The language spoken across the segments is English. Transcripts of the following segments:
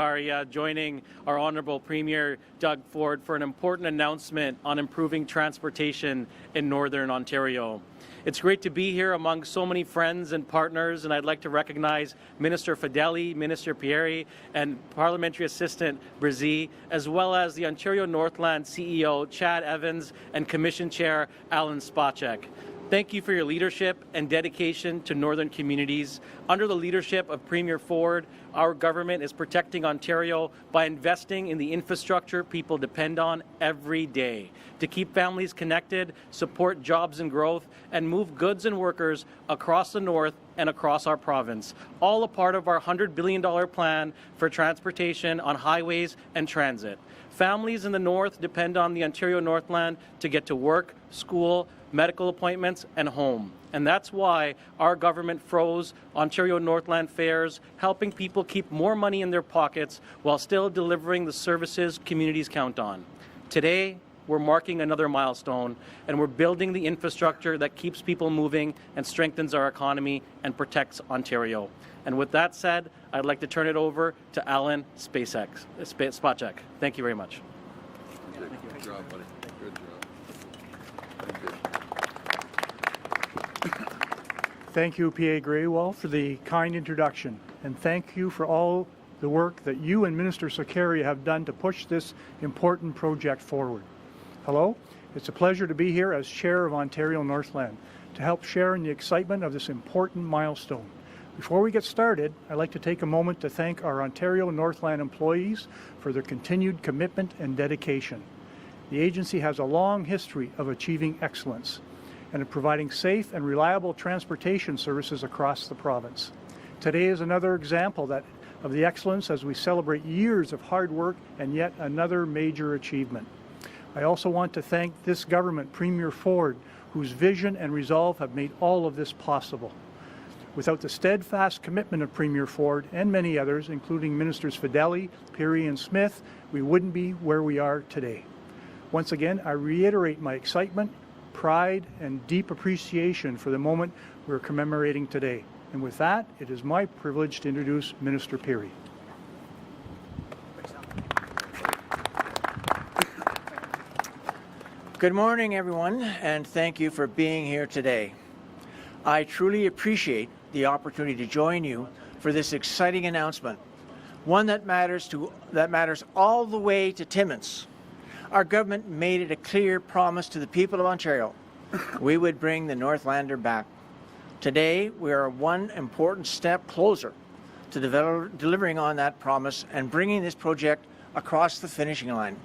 Sakaria, joining our Honourable Premier Doug Ford for an important announcement on improving transportation in Northern Ontario. It's great to be here among so many friends and partners, and I'd like to recognize Minister Fedeli, Minister Pieri, and Parliamentary Assistant Brzee, as well as the Ontario Northland CEO Chad Evans and Commission Chair Alan Spacek. Thank you for your leadership and dedication to northern communities. Under the leadership of Premier Ford, our government is protecting Ontario by investing in the infrastructure people depend on every day to keep families connected, support jobs and growth, and move goods and workers across the north and across our province, all a part of our $100 billion plan for transportation on highways and transit. Families in the north depend on the Ontario Northland to get to work, school, medical appointments, and home. And that's why our government froze Ontario Northland fares, helping people keep more money in their pockets while still delivering the services communities count on. Today, we're marking another milestone, and we're building the infrastructure that keeps people moving and strengthens our economy and protects Ontario. And with that said, I'd like to turn it over to Alan Spacek. Thank you very much. Good job, buddy. Good job. Thank you. Thank you, P.A. Grewal, for the kind introduction, and thank you for all the work that you and Minister Sakaria have done to push this important project forward. Hello, it's a pleasure to be here as Chair of Ontario Northland to help share in the excitement of this important milestone. Before we get started, I'd like to take a moment to thank our Ontario Northland employees for their continued commitment and dedication. The agency has a long history of achieving excellence and of providing safe and reliable transportation services across the province. Today is another example of the excellence as we celebrate years of hard work and yet another major achievement. I also want to thank this government, Premier Ford, whose vision and resolve have made all of this possible. Without the steadfast commitment of Premier Ford and many others, including Ministers Fedeli, Pieri, and Smith, we wouldn't be where we are today. Once again, I reiterate my excitement, pride, and deep appreciation for the moment we're commemorating today. And with that, it is my privilege to introduce Minister Pieri. Good morning, everyone, and thank you for being here today. I truly appreciate the opportunity to join you for this exciting announcement, one that matters all the way to Timmins. Our government made it a clear promise to the people of Ontario we would bring the Northlander back. Today, we are one important step closer to delivering on that promise and bringing this project across the finishing line.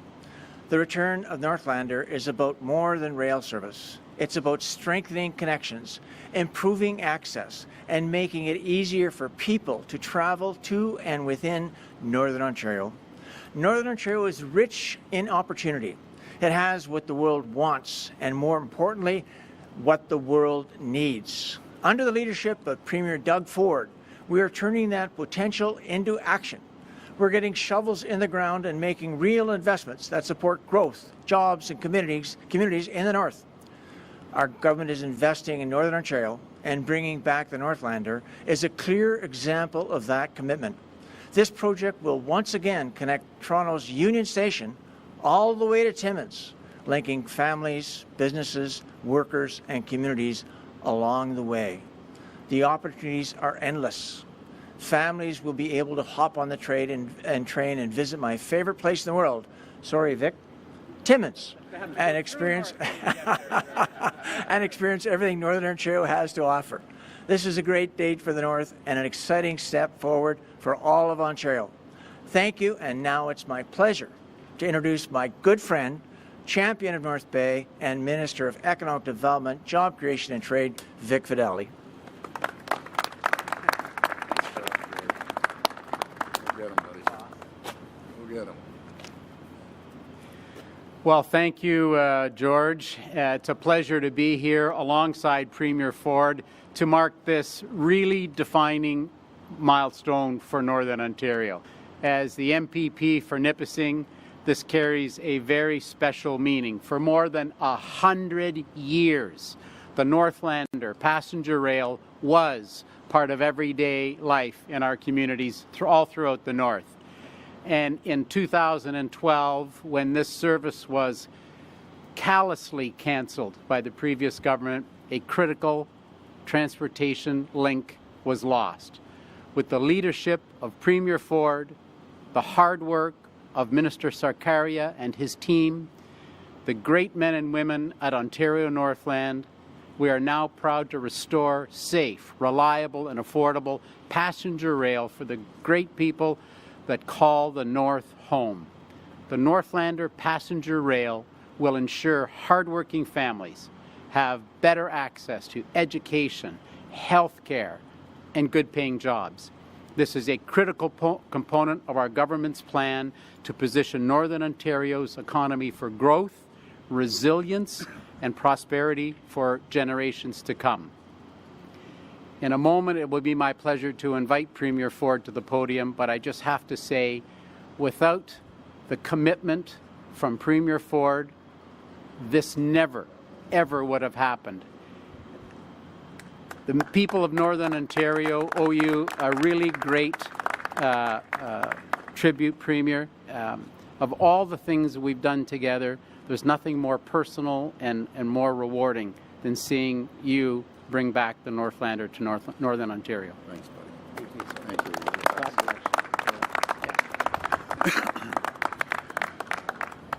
The return of Northlander is about more than rail service. It's about strengthening connections, improving access, and making it easier for people to travel to and within Northern Ontario. Northern Ontario is rich in opportunity. It has what the world wants, and more importantly, what the world needs. Under the leadership of Premier Doug Ford, we are turning that potential into action. We're getting shovels in the ground and making real investments that support growth, jobs, and communities in the north. Our government is investing in Northern Ontario, and bringing back the Northlander is a clear example of that commitment. This project will once again connect Toronto's Union Station all the way to Timmins, linking families, businesses, workers, and communities along the way. The opportunities are endless. Families will be able to hop on the train and visit my favorite place in the world, sorry Vic, Timmins, and experience everything Northern Ontario has to offer. This is a great date for the North and an exciting step forward for all of Ontario. Thank you, and now it's my pleasure to introduce my good friend, champion of North Bay, and Minister of Economic Development, Job Creation and Trade, Vic Fedeli. Go get him, buddy. Go get him. Well, thank you, George. It's a pleasure to be here alongside Premier Ford to mark this really defining milestone for Northern Ontario. As the MPP for Nipissing, this carries a very special meaning. For more than 100 years, the Northlander passenger rail was part of everyday life in our communities all throughout the north. And in 2012, when this service was callously canceled by the previous government, a critical transportation link was lost. With the leadership of Premier Ford, the hard work of Minister Sarkaria and his team, the great men and women at Ontario Northland, we are now proud to restore safe, reliable and affordable passenger rail for the great people that call the North home. The Northlander passenger rail will ensure hardworking families have better access to education, health care, and good-paying jobs. This is a critical component of our government's plan to position Northern Ontario's economy for growth, resilience, and prosperity for generations to come. In a moment, it will be my pleasure to invite Premier Ford to the podium, but I just have to say, without the commitment from Premier Ford, this never, ever would have happened. The people of Northern Ontario owe you a really great tribute, Premier. Of all the things we've done together, there's nothing more personal and more rewarding than seeing you bring back the Northlander to Northern Ontario. Thanks, buddy. Thank you.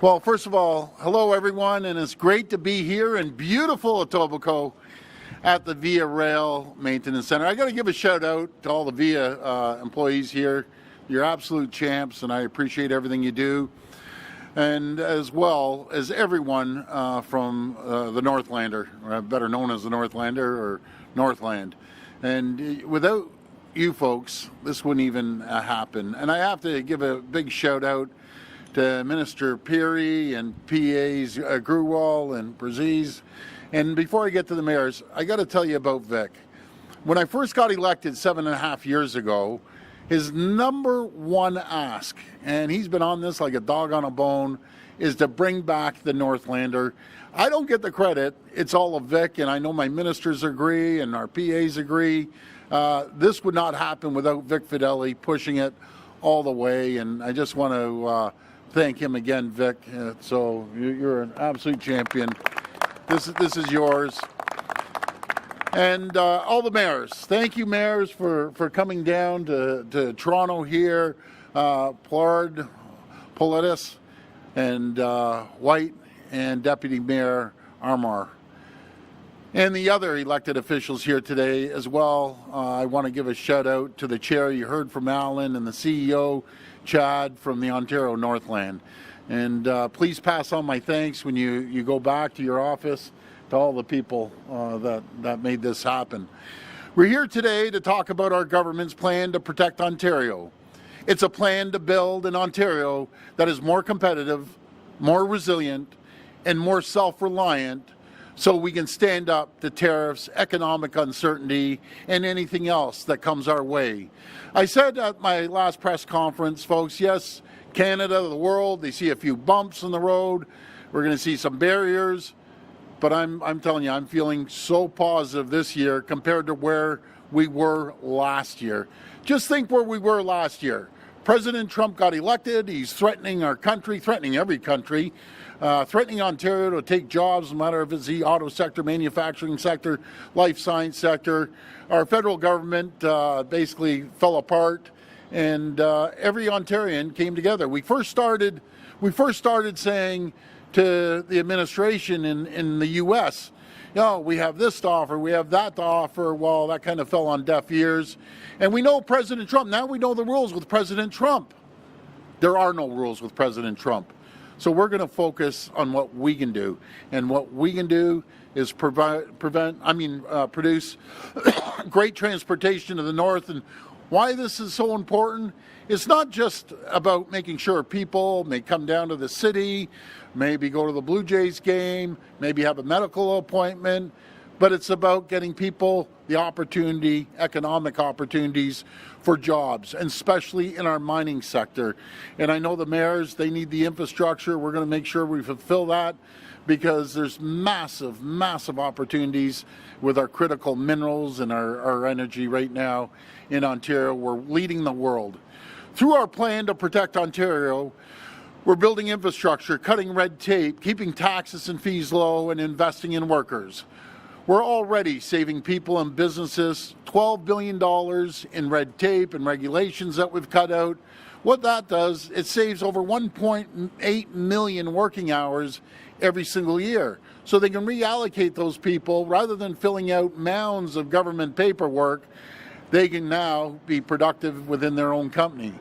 Well, first of all, hello everyone, and it's great to be here in beautiful Etobicoke at the VIA Rail Maintenance Center. I got to give a shout out to all the VIA employees here. You're absolute champs, and I appreciate everything you do. And as well as everyone from the Northlander, or better known as the Northlander or Northland. And without you folks, this wouldn't even happen. And I have to give a big shout out to Minister Peary and PAs Grewal and Braziz. And before I get to the mayors, I got to tell you about Vic. When I first got elected 7.5 years ago, his number one ask, and he's been on this like a dog on a bone, is to bring back the Northlander. I don't get the credit. It's all of Vic, and I know my ministers agree and our PAs agree. This would not happen without Vic Fideli pushing it all the way, and I just want to thank him again, Vic. So you're an absolute champion. This is yours. And all the mayors, thank you, mayors, for coming down to Toronto here. Plard, Politis, and White, and Deputy Mayor Armour. And the other elected officials here today as well. I want to give a shout out to the chair you heard from Alan and the CEO, Chad, from the Ontario Northland. And please pass on my thanks when you go back to your office to all the people that made this happen. We're here today to talk about our government's plan to protect Ontario. It's a plan to build an Ontario that is more competitive, more resilient, and more self-reliant so we can stand up to tariffs, economic uncertainty, and anything else that comes our way. I said at my last press conference, folks, yes, Canada, the world, they see a few bumps in the road. We're going to see some barriers. But I'm telling you, I'm feeling so positive this year compared to where we were last year. Just think where we were last year. President Trump got elected. He's threatening our country, threatening every country, threatening Ontario to take jobs, no matter if it's the auto sector, manufacturing sector, life science sector. Our federal government basically fell apart, and every Ontarian came together. We first started saying to the administration in the U.S., we have this to offer, we have that to offer. Well, that kind of fell on deaf ears. And we know President Trump. Now we know the rules with President Trump. There are no rules with President Trump. So we're going to focus on what we can do. And what we can do is produce great transportation to the north. And why this is so important, it's not just about making sure people may come down to the city, maybe go to the Blue Jays game, maybe have a medical appointment, but it's about getting people the opportunity, economic opportunities for jobs, and especially in our mining sector. And I know the mayors, they need the infrastructure. We're going to make sure we fulfill that because there's massive, massive opportunities with our critical minerals and our energy right now in Ontario. We're leading the world. Through our plan to protect Ontario, we're building infrastructure, cutting red tape, keeping taxes and fees low, and investing in workers. We're already saving people and businesses $12 billion in red tape and regulations that we've cut out. What that does, it saves over 1.8 million working hours every single year. So they can reallocate those people rather than filling out mounds of government paperwork. They can now be productive within their own company.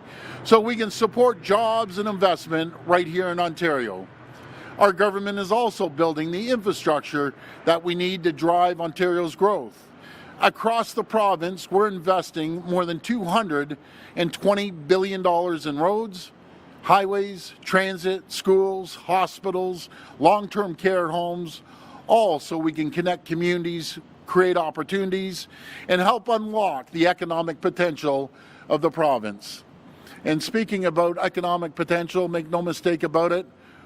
So we can support jobs and investment right here in Ontario. Our government is also building the infrastructure that we need to drive Ontario's growth. Across the province, we're investing more than $220 billion in roads, highways, transit, schools, hospitals, long-term care homes, all so we can connect communities, create opportunities, and help unlock the economic potential of the province. And speaking about economic potential, make no mistake about it,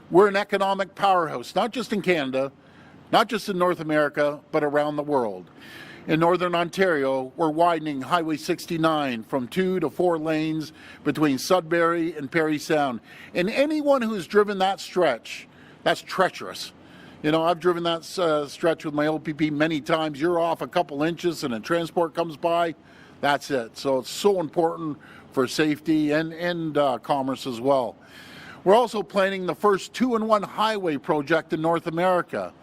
we're an economic powerhouse, not just in Canada, not just in North America, but around the world. In Northern Ontario, we're widening Highway 69 from 2 to 4 lanes between Sudbury and Parry Sound. And anyone who's driven that stretch, that's treacherous. You know, I've driven that stretch with my OPP many times. You're off a couple inches and a transport comes by, that's it. So it's so important for safety and commerce as well. We're also planning the first 2-in-1 highway project in North America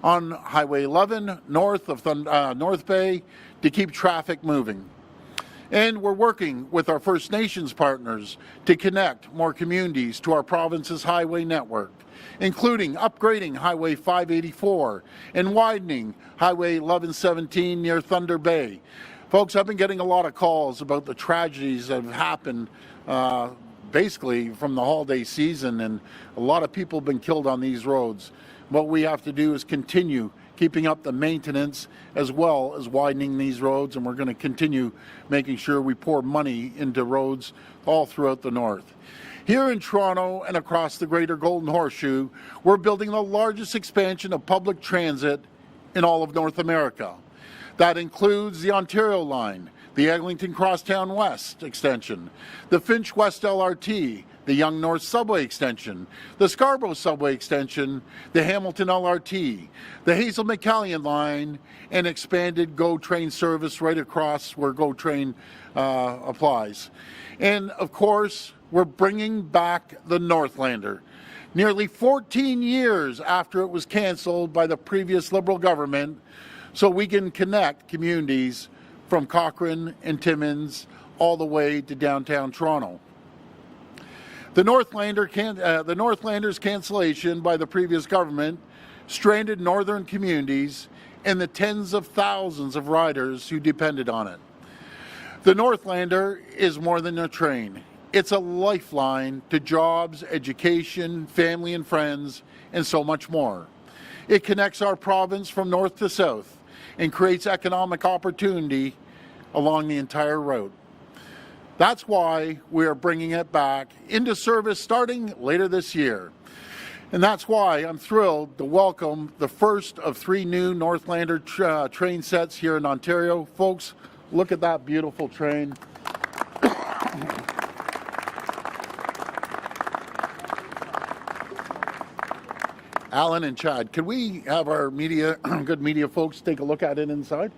on Highway 11 north of North Bay to keep traffic moving. And we're working with our First Nations partners to connect more communities to our province's highway network, including upgrading Highway 584 and widening Highway 1117 near Thunder Bay. Folks, I've been getting a lot of calls about the tragedies that have happened basically from the holiday season, and a lot of people have been killed on these roads. What we have to do is continue keeping up the maintenance as well as widening these roads, and we're going to continue making sure we pour money into roads all throughout the north. Here in Toronto and across the Greater Golden Horseshoe, we're building the largest expansion of public transit in all of North America. That includes the Ontario Line, the Eglinton Crosstown West extension, the Finch West LRT, the Yonge North Subway extension, the Scarborough Subway extension, the Hamilton LRT, the Hazel McCallion line, and expanded GO Train service right across where GO Train applies. And of course, we're bringing back the Northlander. Nearly 14 years after it was canceled by the previous Liberal government, so we can connect communities from Cochrane and Timmins all the way to downtown Toronto. The Northlander's cancellation by the previous government stranded northern communities and the tens of thousands of riders who depended on it. The Northlander is more than a train. It's a lifeline to jobs, education, family and friends, and so much more. It connects our province from north to south and creates economic opportunity along the entire route. That's why we are bringing it back into service starting later this year. And that's why I'm thrilled to welcome the first of 3 new Northlander train sets here in Ontario. Folks, look at that beautiful train. Alan and Chad, could we have our media, good media folks take a look at it inside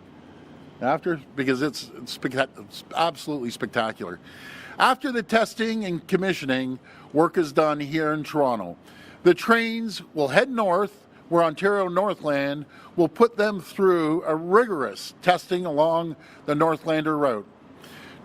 after? Because it's absolutely spectacular. After the testing and commissioning, work is done here in Toronto. The trains will head north, where Ontario Northland will put them through a rigorous testing along the Northlander route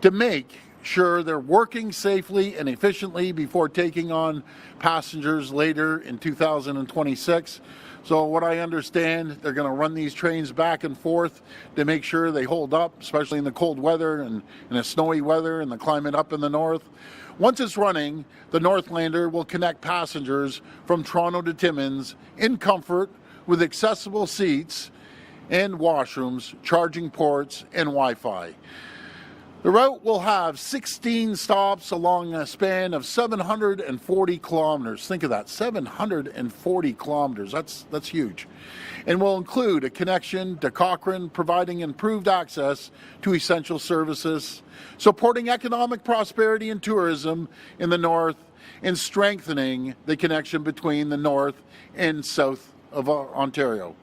to make sure they're working safely and efficiently before taking on passengers later in 2026. So what I understand, they're going to run these trains back and forth to make sure they hold up, especially in the cold weather and in the snowy weather and the climate up in the north. Once it's running, the Northlander will connect passengers from Toronto to Timmins in comfort with accessible seats and washrooms, charging ports, and Wi-Fi. The route will have 16 stops along a span of 740 kilometers. Think of that, 740 kilometers. That's huge. And will include a connection to Cochrane, providing improved access to essential services, supporting economic prosperity and tourism in the north, and strengthening the connection between the north and south of Ontario.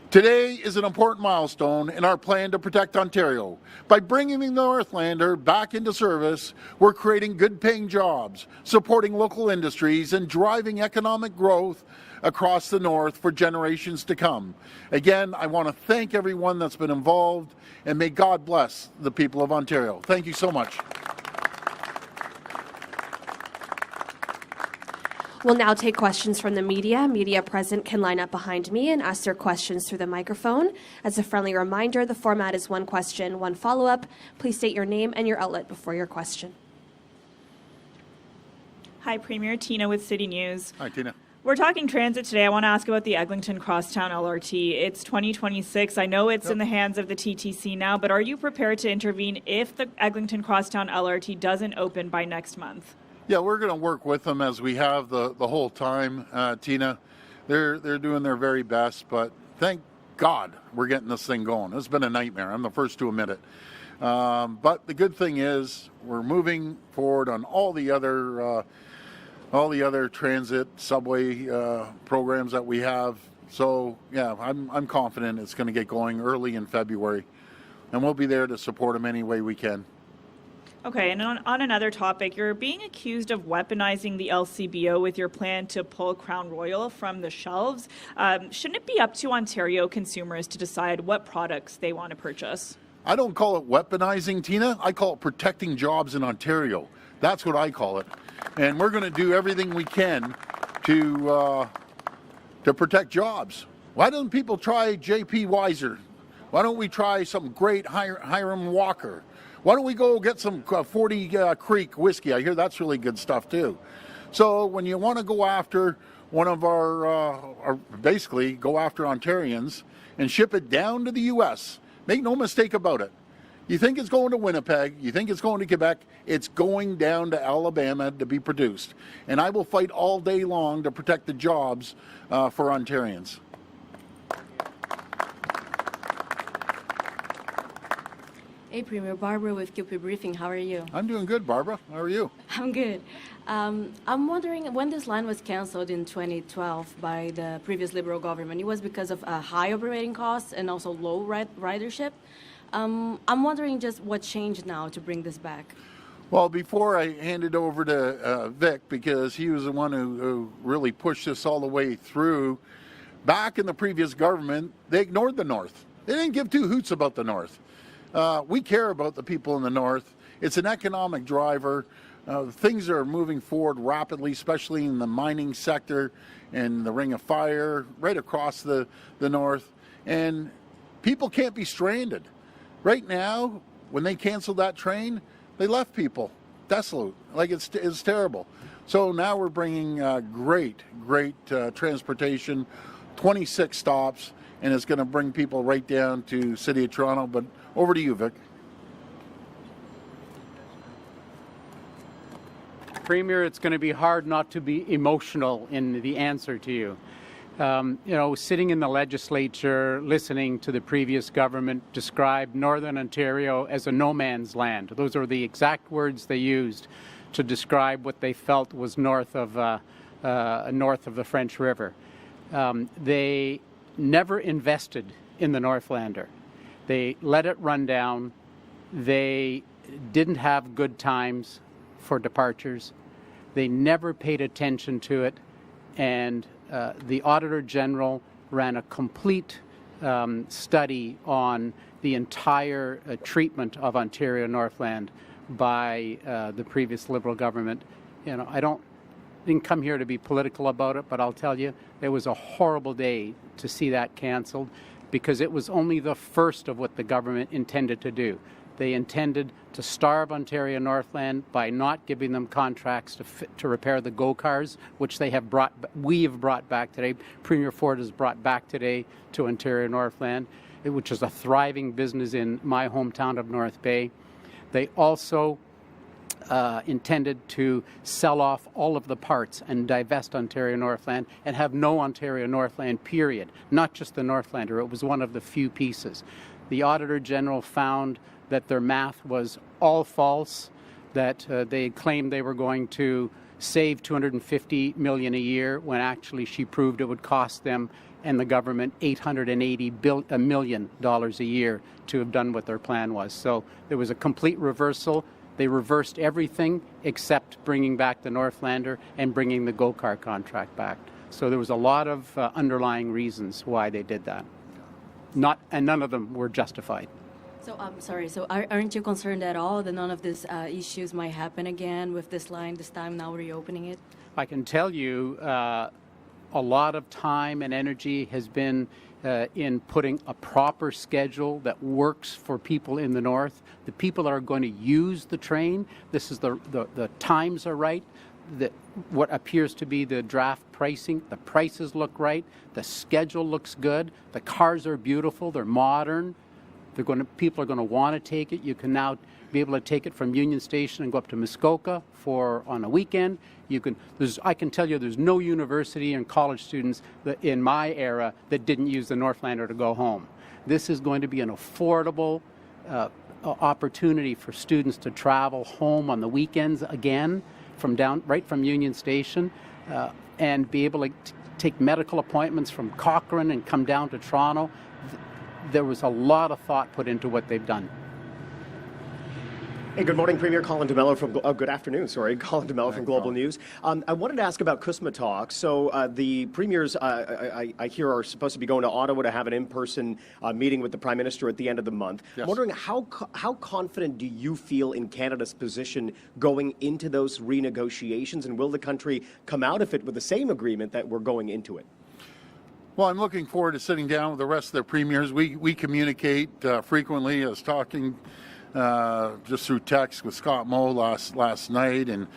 Today is an important milestone in our plan to protect Ontario. By bringing the Northlander back into service, we're creating good-paying jobs, supporting local industries, and driving economic growth across the north for generations to come. Again, I want to thank everyone that's been involved, and may God bless the people of Ontario. Thank you so much. We'll now take questions from the media. Media present can line up behind me and ask their questions through the microphone. As a friendly reminder, the format is one question, one follow-up. Please state your name and your outlet before your question. Hi, Premier. Tina with City News. Hi, Tina. We're talking transit today. I want to ask about the Eglinton Crosstown LRT. It's 2026. I know it's in the hands of the TTC now, but are you prepared to intervene if the Eglinton Crosstown LRT doesn't open by next month? Yeah, we're going to work with them as we have the whole time, Tina. They're doing their very best, but thank God we're getting this thing going. It's been a nightmare. I'm the first to admit it. But the good thing is we're moving forward on all the other transit subway programs that we have. So yeah, I'm confident it's going to get going early in February, and we'll be there to support them any way we can. Okay, and on another topic, you're being accused of weaponizing the LCBO with your plan to pull Crown Royal from the shelves. Shouldn't it be up to Ontario consumers to decide what products they want to purchase? I don't call it weaponizing, Tina. I call it protecting jobs in Ontario. That's what I call it. And we're going to do everything we can to protect jobs. Why don't people try J.P. Weiser? Why don't we try some great Hiram Walker? Why don't we go get some 40 Creek whiskey? I hear that's really good stuff too. So when you want to go after one of our basically go after Ontarians and ship it down to the U.S., make no mistake about it. You think it's going to Winnipeg, you think it's going to Quebec, it's going down to Alabama to be produced. And I will fight all day long to protect the jobs for Ontarians. Hey, Premier. Barbara with QP Briefing. How are you? I'm doing good, Barbara. How are you? I'm good. I'm wondering, when this line was canceled in 2012 by the previous Liberal government, it was because of high operating costs and also low ridership. I'm wondering just what changed now to bring this back. Well, before I hand it over to Vic, because he was the one who really pushed this all the way through, back in the previous government, they ignored the North. They didn't give two hoots about the North. We care about the people in the North. It's an economic driver. Things are moving forward rapidly, especially in the mining sector and the Ring of Fire, right across the North. And people can't be stranded. Right now, when they canceled that train, they left people desolate. Like it's terrible. So now we're bringing great transportation, 26 stops, and it's going to bring people right down to City of Toronto. But over to you, Vic. Premier, it's going to be hard not to be emotional in the answer to you. Sitting in the legislature, listening to the previous government describe Northern Ontario as a no man's land. Those are the exact words they used to describe what they felt was north of the French River. They never invested in the Northlander. They let it run down. They didn't have good times for departures. They never paid attention to it. And the Auditor General ran a complete study on the entire treatment of Ontario Northland by the previous Liberal government. I didn't come here to be political about it, but I'll tell you, it was a horrible day to see that canceled, because it was only the first of what the government intended to do. They intended to starve Ontario Northland by not giving them contracts to repair the GO cars, which we have brought back today. Premier Ford has brought back today to Ontario Northland, which is a thriving business in my hometown of North Bay. They also intended to sell off all of the parts and divest Ontario Northland and have no Ontario Northland, period. Not just the Northlander. It was one of the few pieces. The Auditor General found that their math was all false, that they claimed they were going to save $250 million a year when actually she proved it would cost them and the government $880 million a year to have done what their plan was. So there was a complete reversal. They reversed everything except bringing back the Northlander and bringing the GO-KAR contract back. So there was a lot of underlying reasons why they did that. And none of them were justified. So I'm sorry. So aren't you concerned at all that none of these issues might happen again with this line this time, now reopening it? I can tell you a lot of time and energy has been in putting a proper schedule that works for people in the north. The people that are going to use the train, this is the times are right. What appears to be the draft pricing, the prices look right, the schedule looks good, the cars are beautiful, they're modern. People are going to want to take it. You can now be able to take it from Union Station and go up to Muskoka on a weekend. I can tell you there's no university and college students in my era that didn't use the Northlander to go home. This is going to be an affordable opportunity for students to travel home on the weekends again right from Union Station and be able to take medical appointments from Cochrane and come down to Toronto. There was a lot of thought put into what they've done. Hey, good morning, Premier Colin DeMello from. Good afternoon, sorry, Colin DeMello from Global News. I wanted to ask about CUSMA talks. So the premiers, I hear, are supposed to be going to Ottawa to have an in-person meeting with the Prime Minister at the end of the month. Yes. I'm wondering how confident do you feel in Canada's position going into those renegotiations, and will the country come out of it with the same agreement that we're going into it? Well, I'm looking forward to sitting down with the rest of the premiers. We communicate frequently. I was talking just through text with Scott Moe last night, and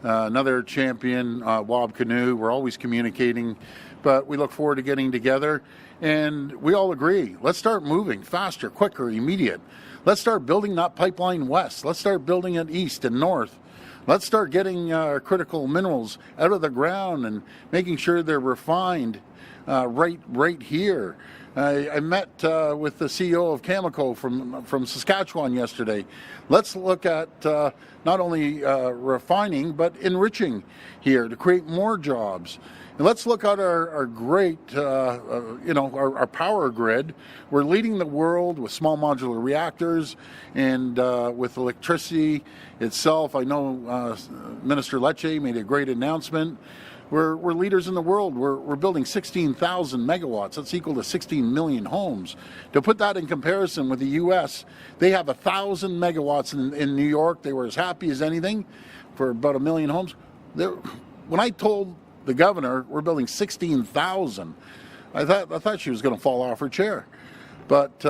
another champion, Wob Canoe. We're always communicating, but we look forward to getting together. And we all agree, let's start moving faster, quicker, immediate. Let's start building that pipeline west. Let's start building it east and north. Let's start getting critical minerals out of the ground and making sure they're refined right here. I met with the CEO of Cameco from Saskatchewan yesterday. Let's look at not only refining but enriching here to create more jobs. And let's look at our great, our power grid. We're leading the world with small modular reactors and with electricity itself. I know Minister Lecce made a great announcement. We're leaders in the world. We're building 16,000 megawatts. That's equal to 16 million homes. To put that in comparison with the U.S., they have 1,000 megawatts in New York. They were as happy as anything for about 1 million homes. When I told the governor we're building 16,000, I thought she was going to fall off her chair. But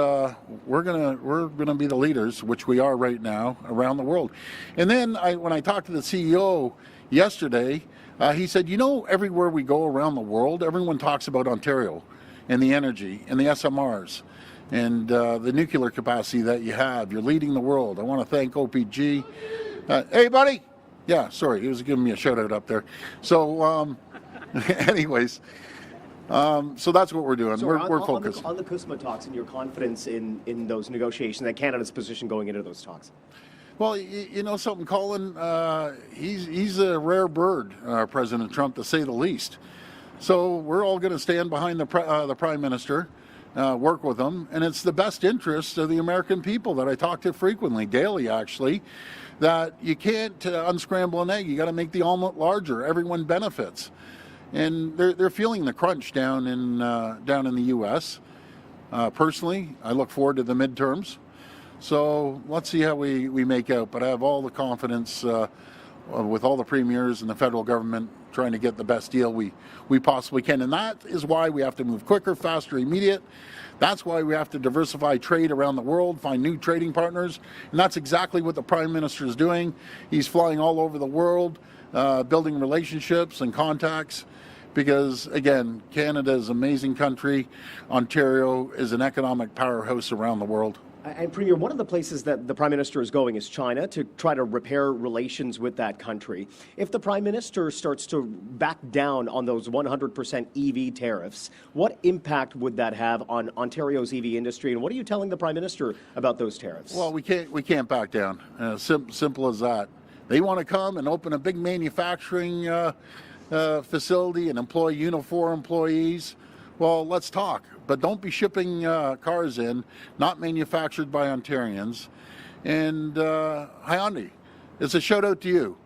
we're gonna be the leaders, which we are right now, around the world. And then when I talked to the CEO yesterday, he said, everywhere we go around the world, everyone talks about Ontario and the energy and the SMRs and the nuclear capacity that you have. You're leading the world. I want to thank OPG. Hey, buddy. Yeah, sorry. He was giving me a shout out up there. So, anyways, so that's what we're doing. So we're focused. On the CUSMA talks and your confidence in those negotiations and Canada's position going into those talks. Well, you know something, Colin? He's a rare bird, President Trump, to say the least. So we're all going to stand behind the Prime Minister, work with him, and it's the best interest of the American people that I talk to frequently, daily actually, that you can't unscramble an egg. You got to make the omelet larger. Everyone benefits, and they're feeling the crunch down in the U.S. Personally, I look forward to the midterms. So let's see how we make out. But I have all the confidence with all the premiers and the federal government trying to get the best deal we possibly can. And that is why we have to move quicker, faster, immediate. That's why we have to diversify trade around the world, find new trading partners. And that's exactly what the Prime Minister is doing. He's flying all over the world, building relationships and contacts. Because, again, Canada is an amazing country. Ontario is an economic powerhouse around the world. And Premier, one of the places that the Prime Minister is going is China to try to repair relations with that country. If the Prime Minister starts to back down on those 100% EV tariffs, what impact would that have on Ontario's EV industry? And what are you telling the Prime Minister about those tariffs? Well, we can't back down. Simple as that. They want to come and open a big manufacturing facility and employ Unifor employees. Well, let's talk. But don't be shipping cars in, not manufactured by Ontarians. And Hyundai, it's a shout out to you.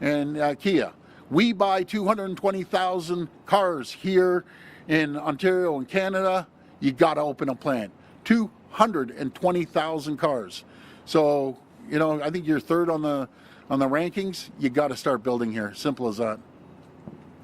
And Kia, we buy 220,000 cars here in Ontario and Canada. You got to open a plant. 220,000 cars. So, you know, I think you're third on the rankings. You got to start building here. Simple as that.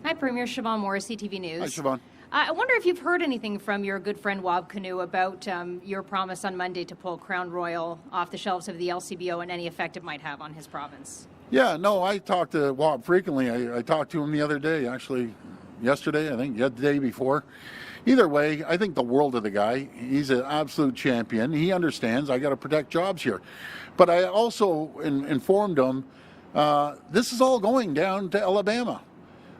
Hi, Premier. Siobhan Morris, CTV News. Hi, Siobhan. I wonder if you've heard anything from your good friend Wab Kinew about your promise on Monday to pull Crown Royal off the shelves of the LCBO and any effect it might have on his province. Yeah, no, I talk to Wab frequently. I talked to him the other day, actually yesterday, I think, the day before. Either way, I think the world of the guy. He's an absolute champion. He understands I got to protect jobs here. But I also informed him this is all going down to Alabama.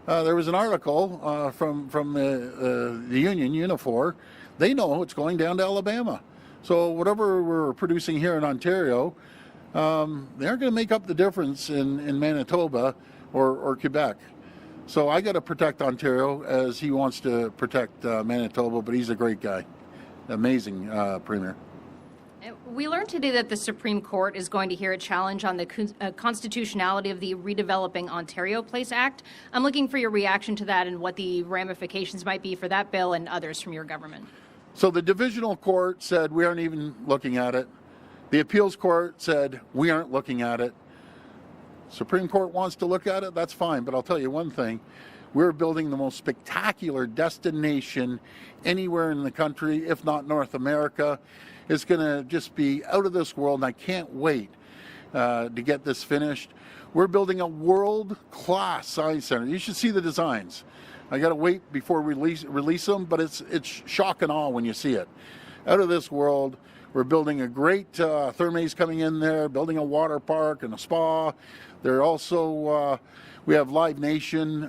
There was an article from the union, Unifor. They know it's going down to Alabama. So whatever we're producing here in Ontario, they aren't going to make up the difference in Manitoba or Quebec. So I got to protect Ontario as he wants to protect Manitoba, but he's a great guy. Amazing Premier. We learned today that the Supreme Court is going to hear a challenge on the constitutionality of the Redeveloping Ontario Place Act. I'm looking for your reaction to that and what the ramifications might be for that bill and others from your government. So the Divisional Court said we aren't even looking at it. The Appeals Court said we aren't looking at it. Supreme Court wants to look at it, that's fine. But I'll tell you one thing. We're building the most spectacular destination anywhere in the country, if not North America. It's going to just be out of this world, and I can't wait to get this finished. We're building a world-class science center. You should see the designs. I got to wait before we release them, but it's shock and awe when you see it. Out of this world. We're building a great thermales coming in there, building a water park and a spa. They're also, we have Live Nation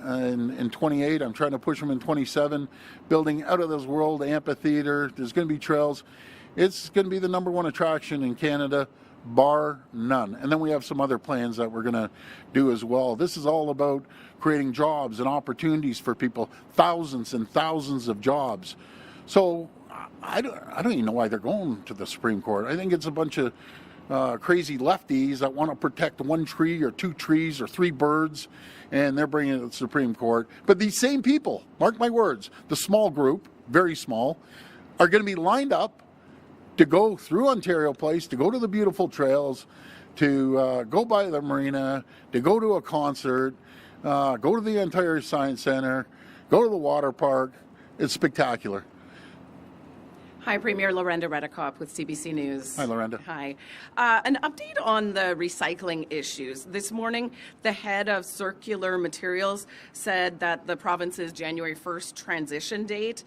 in 28. I'm trying to push them in 27. Building out of this world amphitheater. There's going to be trails. It's going to be the #1 attraction in Canada, bar none. And then we have some other plans that we're going to do as well. This is all about creating jobs and opportunities for people, thousands and thousands of jobs. So I don't even know why they're going to the Supreme Court. I think it's a bunch of crazy lefties that want to protect one tree or two trees or three birds, and they're bringing it to the Supreme Court. But these same people, mark my words, the small group, very small, are going to be lined up to go through Ontario Place, to go to the beautiful trails, to go by the marina, to go to a concert, go to the Ontario Science Center, go to the water park. It's spectacular. Hi, Premier. Lorenda Redekop with CBC News. Hi, Lorenda. Hi. An update on the recycling issues. This morning, the head of circular materials said that the province's January 1st transition date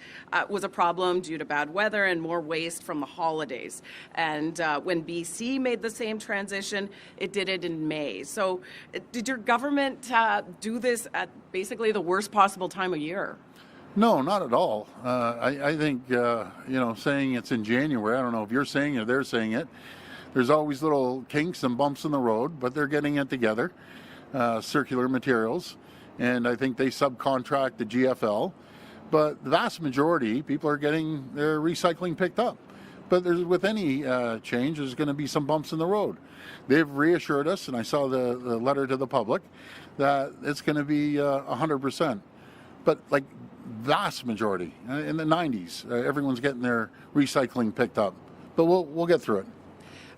was a problem due to bad weather and more waste from the holidays. And when BC made the same transition, it did it in May. So did your government do this at basically the worst possible time of year? No, not at all. I think, saying it's in January, I don't know if you're saying it or they're saying it. There's always little kinks and bumps in the road, but they're getting it together, circular materials. And I think they subcontract the GFL. But the vast majority, people are getting their recycling picked up. But with any change, there's going to be some bumps in the road. They've reassured us, and I saw the letter to the public, that it's going to be 100%. But vast majority in the 90s, everyone's getting their recycling picked up, but we'll get through it.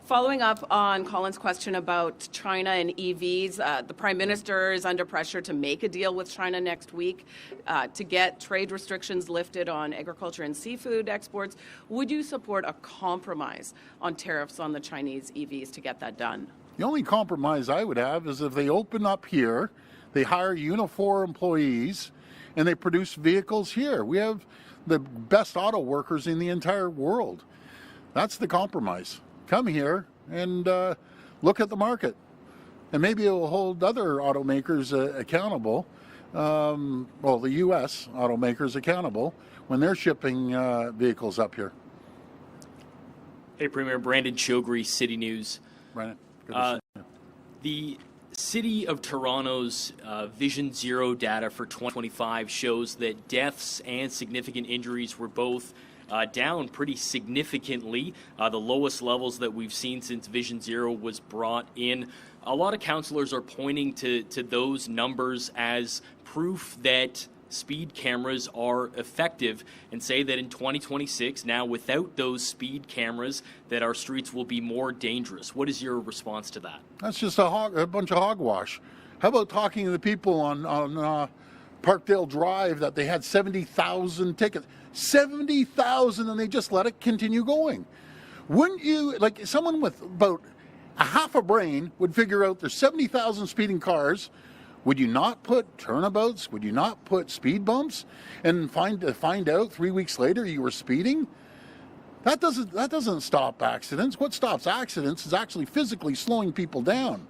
Following up on Colin's question about China and EVs, the Prime Minister is under pressure to make a deal with China next week to get trade restrictions lifted on agriculture and seafood exports. Would you support a compromise on tariffs on the Chinese EVs to get that done? The only compromise I would have is if they open up here, they hire Unifor employees, and they produce vehicles here. We have the best auto workers in the entire world. That's the compromise. come here and look at the market. And maybe it will hold other automakers accountable, well, the U.S. automakers accountable when they're shipping vehicles up here. Hey, Premier. Brandon Chogri, City News. Brandon, good to see you. The City of Toronto's Vision Zero data for 2025 shows that deaths and significant injuries were both down pretty significantly, the lowest levels that we've seen since Vision Zero was brought in. A lot of councillors are pointing to those numbers as proof that speed cameras are effective and say that in 2026, now without those speed cameras, that our streets will be more dangerous. What is your response to that? That's just a bunch of hogwash. How about talking to the people on Parkdale Drive that they had 70,000 tickets? 70,000, and they just let it continue going. Wouldn't you, like someone with about a half a brain would figure out there's 70,000 speeding cars. Would you not put turnabouts? Would you not put speed bumps and find out 3 weeks later you were speeding? That doesn't stop accidents. What stops accidents is actually physically slowing people down.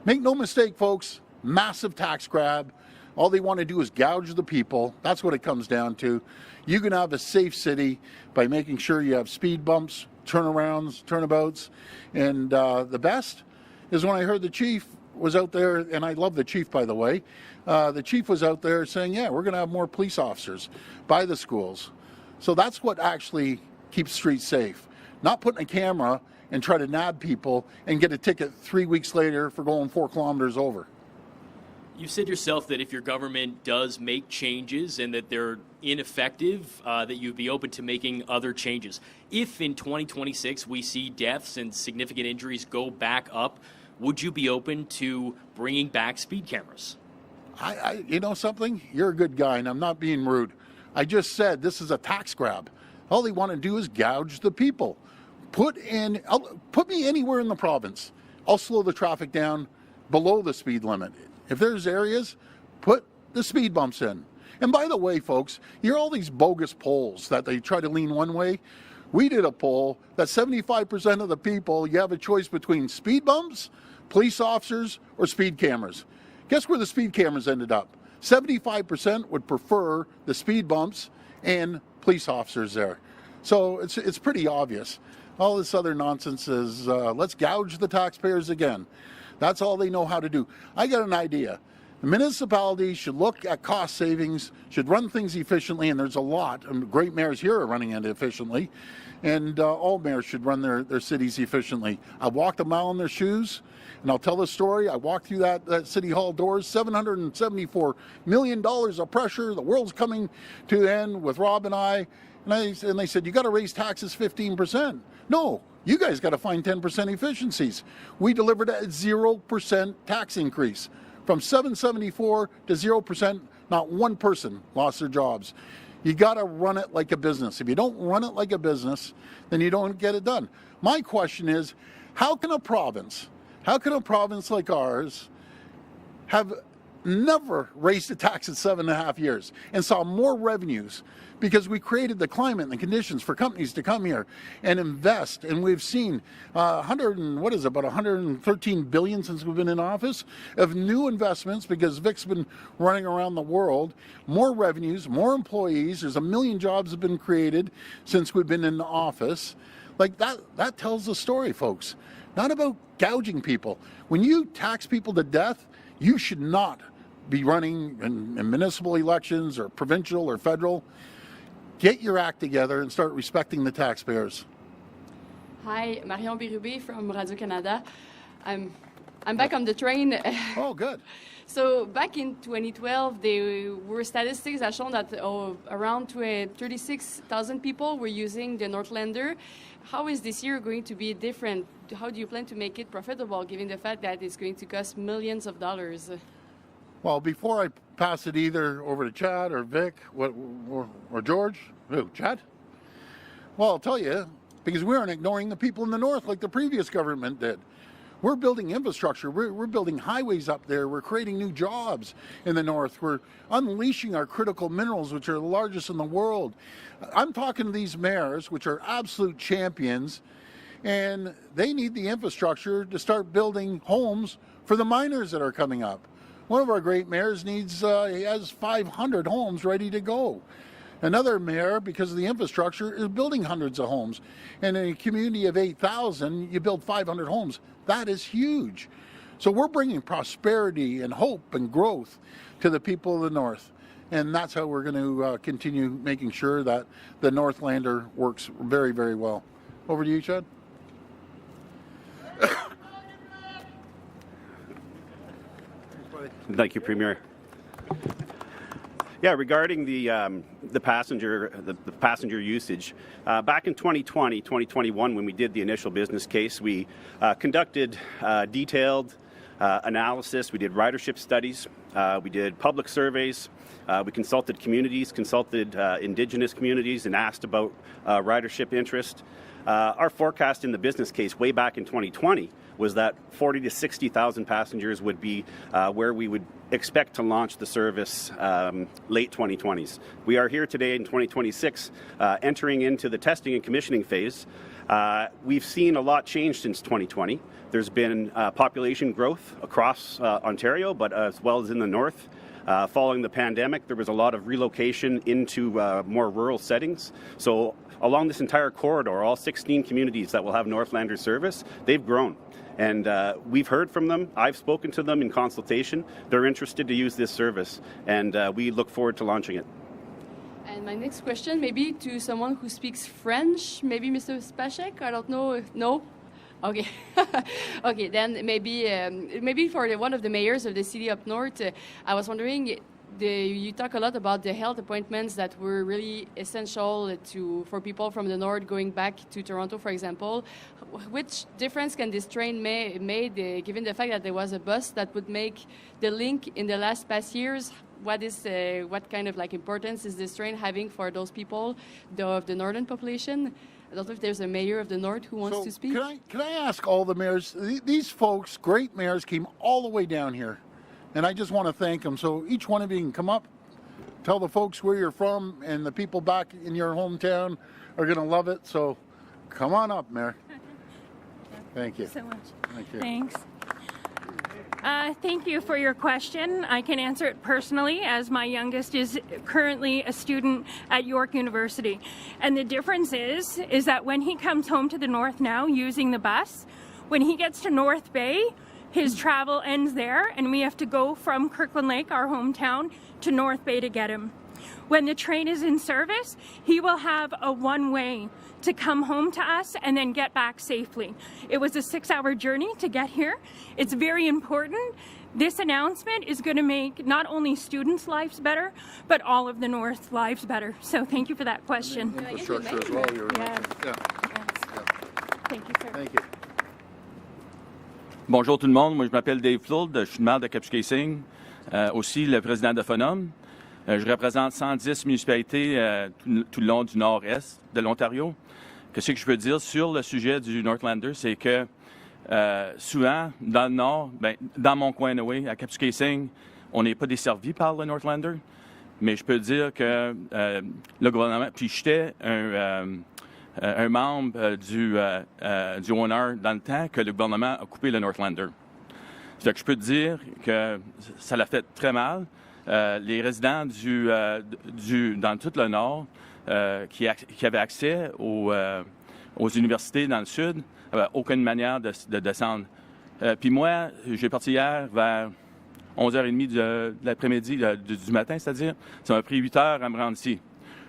Make no mistake, folks, massive tax grab. All they want to do is gouge the people. That's what it comes down to. You can have a safe city by making sure you have speed bumps, turnarounds, turnabouts. And the best is when I heard the chief was out there, and I love the chief, by the way. The chief was out there saying, yeah, we're going to have more police officers by the schools. So that's what actually keeps streets safe. Not putting a camera and try to nab people and get a ticket 3 weeks later for going 4 kilometers over. You said yourself that if your government does make changes and that they're ineffective, that you'd be open to making other changes. If in 2026 we see deaths and significant injuries go back up, would you be open to bringing back speed cameras? You know something? You're a good guy, and I'm not being rude. I just said this is a tax grab. All they want to do is gouge the people. Put me anywhere in the province. I'll slow the traffic down below the speed limit. If there's areas, put the speed bumps in. And by the way, folks, you hear all these bogus polls that they try to lean one way. We did a poll that 75% of the people, you have a choice between speed bumps, police officers, or speed cameras. Guess where the speed cameras ended up? 75% would prefer the speed bumps and police officers there. So it's pretty obvious. All this other nonsense is let's gouge the taxpayers again. That's all they know how to do. I got an idea. The municipalities should look at cost savings, should run things efficiently, and there's a lot. And great mayors here are running it efficiently, and all mayors should run their cities efficiently. I walked a mile in their shoes, and I'll tell the story. I walked through that City Hall doors, $774 million of pressure. The world's coming to the end with Rob and I. And they said, you got to raise taxes 15%. No, you guys got to find 10% efficiencies. We delivered a 0% tax increase. From 774 to 0%, not one person lost their jobs. You got to run it like a business. If you don't run it like a business, then you don't get it done. My question is, how can a province like ours have never raised a tax in 7.5 years and saw more revenues because we created the climate and the conditions for companies to come here and invest? And we've seen about 113 billion since we've been in office of new investments because Vic's been running around the world. More revenues, more employees. There's 1 million jobs have been created since we've been in the office. Like that tells the story, folks. Not about gouging people. When you tax people to death, you should not be running in municipal elections or provincial or federal. Get your act together and start respecting the taxpayers. Hi, Marion Bérubé from Radio-Canada. I'm back on the train. Oh, good. So back in 2012, there were statistics that shown that around 36,000 people were using the Northlander. How is this year going to be different? How do you plan to make it profitable, given the fact that it's going to cost millions of dollars? Well, before I pass it either over to Chad or Vic or George, Chad? Well, I'll tell you, because we aren't ignoring the people in the north like the previous government did. We're building infrastructure. We're building highways up there. We're creating new jobs in the north. We're unleashing our critical minerals, which are the largest in the world. I'm talking to these mayors, which are absolute champions, And they need the infrastructure to start building homes for the miners that are coming up. One of our great mayors he has 500 homes ready to go. Another mayor, because of the infrastructure, is building hundreds of homes. And in a community of 8,000, you build 500 homes. That is huge. So we're bringing prosperity and hope and growth to the people of the North. And that's how we're going to continue making sure that the Northlander works very, very well. Over to you, Chad. Thank you, Premier. Yeah, regarding the passenger usage, back in 2020, 2021, when we did the initial business case, we conducted detailed analysis. We did ridership studies. We did public surveys. We consulted communities, consulted Indigenous communities, and asked about ridership interest. Our forecast in the business case way back in 2020 was that 40 to 60,000 passengers would be where we would expect to launch the service late 2020s. We are here today in 2026, entering into the testing and commissioning phase. We've seen a lot change since 2020. There's been population growth across Ontario, but as well as in the north. Following the pandemic, there was a lot of relocation into more rural settings. So along this entire corridor, all 16 communities that will have Northlander service, they've grown. And we've heard from them. I've spoken to them in consultation. They're interested to use this service, and we look forward to launching it. And my next question, maybe to someone who speaks French, maybe Mr. Spacek, I don't know if, no? Okay. Okay, then maybe for one of the mayors of the city up north, I was wondering, you talk a lot about the health appointments that were really essential for people from the north going back to Toronto, for example. Which difference can this train made, given the fact that there was a bus that would make the link in the past years? What kind of importance is this train having for those people of the northern population? I don't know if there's a mayor of the north who wants to speak. Can I ask all the mayors? These folks, great mayors, came all the way down here. And I just want to thank them. So each one of you can come up, tell the folks where you're from, and the people back in your hometown are going to love it. So come on up, Mayor. Thank you. So much. Thank you. Thanks. Thank you for your question. I can answer it personally, as my youngest is currently a student at York University. And the difference is that when he comes home to the north now using the bus, when he gets to North Bay, his travel ends there, and we have to go from Kirkland Lake, our hometown, to North Bay to get him. When the train is in service, he will have a one-way to come home to us and then get back safely. It was a 6-hour journey to get here. It's very important. This announcement is going to make not only students' lives better, but all of the North's lives better. So thank you for that question. Infrastructure as well. Yes. Yeah. Thank you, sir. Thank you. Bonjour tout le monde, moi je m'appelle Dave Flood, je suis le maire de Kapuskasing, aussi le président de Fonum. Je représente 110 municipalités tout le long du nord-est de l'Ontario. Qu'est-ce que je peux dire sur le sujet du Northlander, c'est que souvent, dans le nord, dans mon coin à Kapuskasing, on n'est pas desservi par le Northlander, mais je peux dire que le gouvernement, puis j'étais un membre du ONR dans le temps que le gouvernement a coupé le Northlander. Fait que je peux te dire que ça l'a fait très mal. Les résidents dans tout le nord qui avaient accès aux universités dans le sud n'avaient aucune manière de descendre. Puis moi, j'ai parti hier vers 11h30 de l'après-midi, du matin, c'est-à-dire. Ça m'a pris 8 heures à me rendre ici.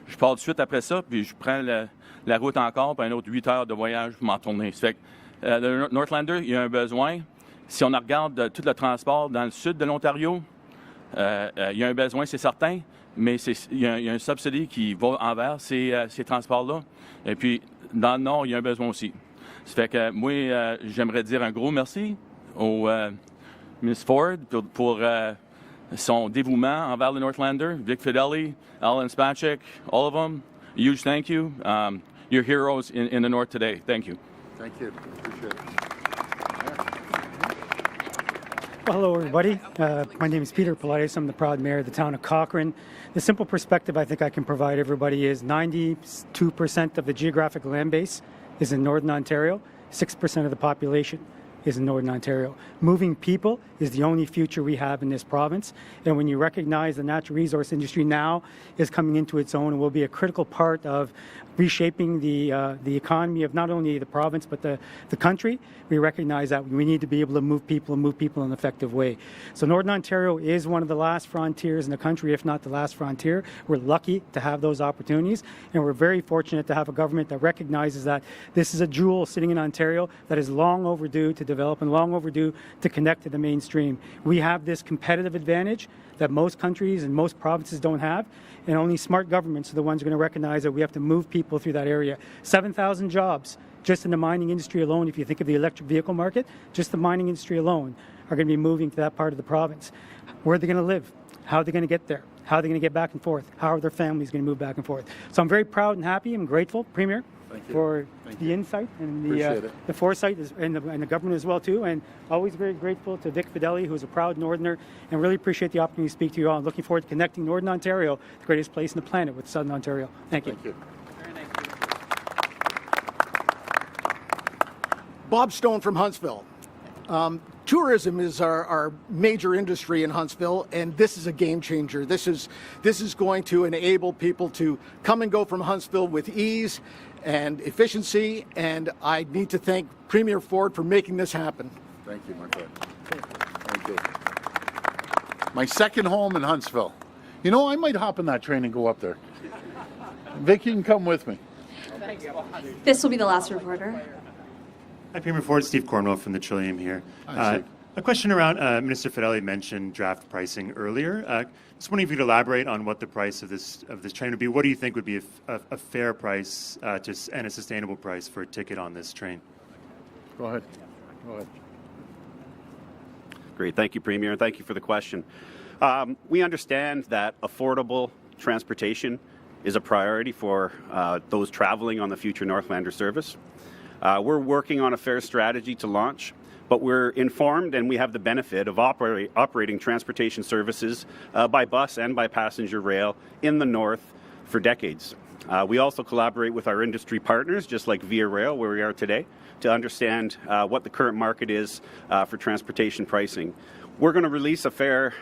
Je pars tout de suite après ça, puis je prends la route encore, puis un autre 8 heures de voyage pour m'en tourner. Ça fait que le Northlander, il y a un besoin. Si on regarde tout le transport dans le sud de l'Ontario, il y a un besoin, c'est certain, mais il y a un subsidy qui va envers ces transports-là. Et puis, dans le nord, il y a un besoin aussi. Ça fait que moi, j'aimerais dire un gros merci au Ms. Ford pour son dévouement envers le Northlander, Vic Fideli, Alan Spacek, all of them. A huge thank you. You're heroes in the north today. Thank you. Thank you. Appreciate it. Well, hello, everybody. My name is Peter Politis. I'm the proud mayor of the town of Cochrane. The simple perspective I think I can provide everybody is 92% of the geographic land base is in Northern Ontario, 6% of the population is in Northern Ontario. Moving people is the only future we have in this province. And when you recognize the natural resource industry now is coming into its own and will be a critical part of reshaping the economy of not only the province but the country, we recognize that we need to be able to move people in an effective way. So Northern Ontario is one of the last frontiers in the country, if not the last frontier. We're lucky to have those opportunities, and we're very fortunate to have a government that recognizes that this is a jewel sitting in Ontario that is long overdue to develop and long overdue to connect to the mainstream. We have this competitive advantage that most countries and most provinces don't have, and only smart governments are the ones who are going to recognize that we have to move people through that area. 7,000 jobs just in the mining industry alone. If you think of the electric vehicle market, just the mining industry alone are going to be moving to that part of the province. Where are they going to live? How are they going to get there? How are they going to get back and forth? How are their families going to move back and forth? So I'm very proud and happy and grateful, Premier, for the insight and the foresight and the government as well too, and always very grateful to Vic Fideli, who's a proud Northerner, and really appreciate the opportunity to speak to you all. I'm looking forward to connecting Northern Ontario, the greatest place on the planet, with Southern Ontario. Thank you. Bob Stone from Huntsville. Tourism is our major industry in Huntsville, and this is a game changer. This is going to enable people to come and go from Huntsville with ease and efficiency, and I need to thank Premier Ford for making this happen. Thank you, my friend. Thank you. My second home in Huntsville. You know, I might hop in that train and go up there. Vic, you can come with me. This will be the last reporter. Hi, Premier Ford. Steve Cornwell from the Trillium here. Hi, a question around Minister Fideli mentioned draft pricing earlier. Just wondering if you could elaborate on what the price of this train would be. What do you think would be a fair price and a sustainable price for a ticket on this train? Go ahead. Great. Thank you, Premier, and thank you for the question. We understand that affordable transportation is a priority for those traveling on the future Northlander service. We're working on a fare strategy to launch, but we're informed and we have the benefit of operating transportation services by bus and by passenger rail in the north for decades. We also collaborate with our industry partners, just like Via Rail, where we are today, to understand what the current market is for transportation pricing. We're going to release a fare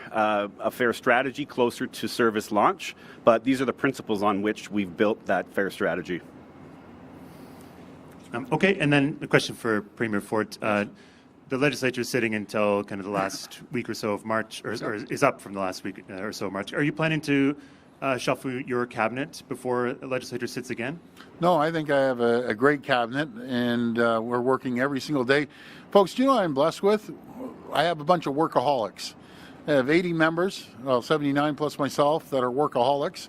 strategy closer to service launch, but these are the principles on which we've built that fare strategy. Okay, and then a question for Premier Ford. The legislature is sitting until kind of the last week or so of March, or is up from the last week or so of March. Are you planning to shuffle your cabinet before the legislature sits again? No, I think I have a great cabinet, and we're working every single day. Folks, do you know what I'm blessed with? I have a bunch of workaholics. I have 80 members, 79 plus myself, that are workaholics,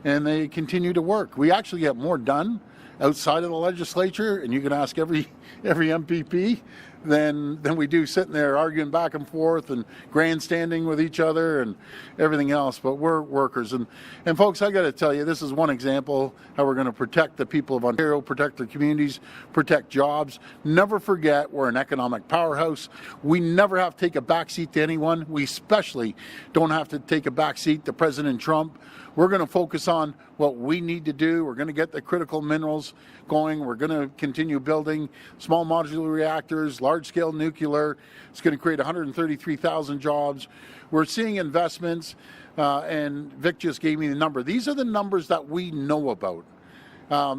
and they continue to work. We actually get more done outside of the legislature, and you can ask every MPP, than we do sitting there arguing back and forth and grandstanding with each other and everything else. But we're workers. And folks, I got to tell you, this is one example how we're going to protect the people of Ontario, protect the communities, protect jobs. Never forget, we're an economic powerhouse. We never have to take a backseat to anyone. We especially don't have to take a backseat to President Trump. We're going to focus on what we need to do. We're going to get the critical minerals going. We're going to continue building small modular reactors, large-scale nuclear. It's going to create 133,000 jobs. We're seeing investments, and Vic just gave me the number. These are the numbers that we know about.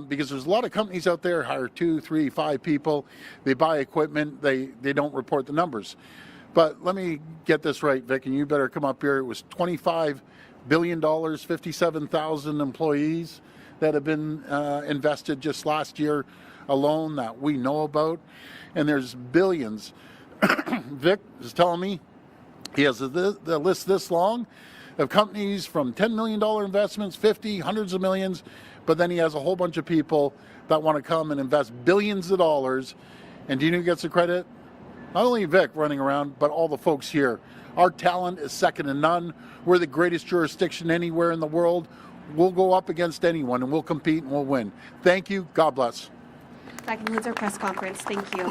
Because there's a lot of companies out there hire 2, 3, 5 people. They buy equipment. They don't report the numbers. But let me get this right, Vic, and you better come up here. It was $25 billion, 57,000 employees that have been invested just last year alone that we know about. And there's billions. Vic is telling me he has the list this long of companies from $10 million investments, 50, hundreds of millions, but then he has a whole bunch of people that want to come and invest billions of dollars. And do you know who gets the credit? Not only Vic running around, but all the folks here. Our talent is second to none. We're the greatest jurisdiction anywhere in the world. We'll go up against anyone, and we'll compete, and we'll win. Thank you. God bless. That concludes our press conference. Thank you.